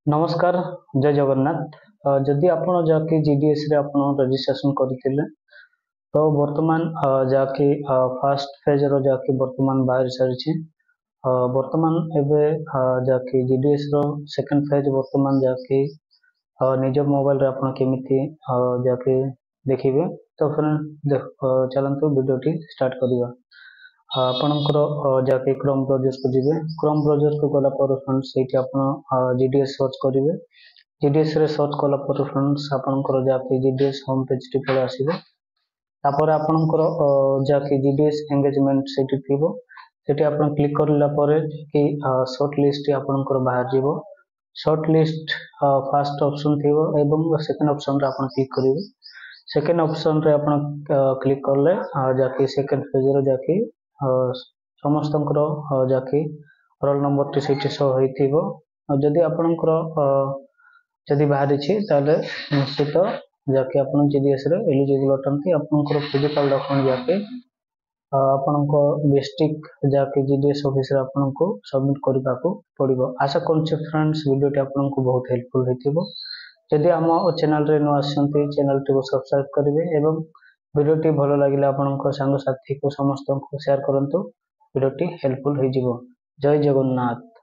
नमस्कार। जय जगन्नाथ। जदि आपण जाके जीडीएस रे आपण रजिस्ट्रेशन करथिले तो वर्तमान जाके फर्स्ट फेज रो जाके वर्तमान बाहर सारिछि। वर्तमान एबे जाके जीडीएस रो सेकंड फेज वर्तमान जाके निज मोबाइल रे आपण केमिति जाके देखिबे। तो फ्रेंड चलंतु वीडियो टी स्टार्ट करिवा। ଆପଣଙ୍କର ଯାହାକି କ୍ରୋମ୍ ବ୍ରାଉଜର୍କୁ ଯିବେ। କ୍ରୋମ୍ ବ୍ରାଉଜର୍କୁ ଗଲା ପରେ ଫ୍ରେଣ୍ଡସ୍ ସେଇଠି ଆପଣ ଜିଡିଏସ୍ ସର୍ଚ୍ଚ କରିବେ। ଜିଡିଏସ୍ରେ ସର୍ଚ୍ଚ କଲା ପରେ ଫ୍ରେଣ୍ଡସ୍ ଆପଣଙ୍କର ଯାହାକି ଜିଡିଏସ୍ ହୋମ୍ ପେଜ୍ଟି ପଳେଇ ଆସିବ। ତାପରେ ଆପଣଙ୍କର ଯାହାକି ଜିଡିଏସ୍ ଏଙ୍ଗେଜମେଣ୍ଟ ସେଇଠି ଥିବ, ସେଠି ଆପଣ କ୍ଲିକ୍ କରିଲା ପରେ କି ସର୍ଟ ଲିଷ୍ଟ ଆପଣଙ୍କର ବାହାରିଯିବ। ସର୍ଟ ଲିଷ୍ଟ ଫାଷ୍ଟ ଅପସନ୍ ଥିବ ଏବଂ ସେକେଣ୍ଡ ଅପସନ୍ରେ ଆପଣ କ୍ଲିକ୍ କରିବେ। ସେକେଣ୍ଡ ଅପସନ୍ରେ ଆପଣ କ୍ଲିକ୍ କଲେ ଯାହାକି ସେକେଣ୍ଡ ପେଜ୍ରେ ଯାହାକି ସମସ୍ତଙ୍କର ଯାହାକି ରୋଲ୍ ନମ୍ବରଟି ସେଇଠି ଶୋ ହୋଇଥିବ। ଯଦି ଆପଣଙ୍କର ଯଦି ବାହାରିଛି ତାହେଲେ ନିଶ୍ଚିତ ଯାହାକି ଆପଣ ଜିଡିଏସ୍ରେ ଏଲିଜିବଲ୍ ଅଟନ୍ତି। ଆପଣଙ୍କର ଫିଜିକାଲ୍ ଡକୁମେଣ୍ଟ ଯାହାକି ଆପଣଙ୍କ ଡିଷ୍ଟ୍ରିକ୍ଟ ଯାହାକି ଜିଡିଏସ୍ ଅଫିସରେ ଆପଣଙ୍କୁ ସବମିଟ୍ କରିବାକୁ ପଡ଼ିବ। ଆଶା କରୁଛି ଫ୍ରେଣ୍ଡସ୍ ଭିଡ଼ିଓଟି ଆପଣଙ୍କୁ ବହୁତ ହେଲ୍ପଫୁଲ୍ ହୋଇଥିବ। ଯଦି ଆମ ଚ୍ୟାନେଲରେ ନ ଆସିଛନ୍ତି ଚ୍ୟାନେଲଟିକୁ ସବସ୍କ୍ରାଇବ୍ କରିବେ ଏବଂ ଭିଡ଼ିଓଟି ଭଲ ଲାଗିଲେ ଆପଣଙ୍କ ସାଙ୍ଗସାଥୀକୁ ସମସ୍ତଙ୍କୁ ସେୟାର କରନ୍ତୁ। ଭିଡ଼ିଓଟି ହେଲ୍ପଫୁଲ୍ ହୋଇଯିବ। ଜୟ ଜଗନ୍ନାଥ।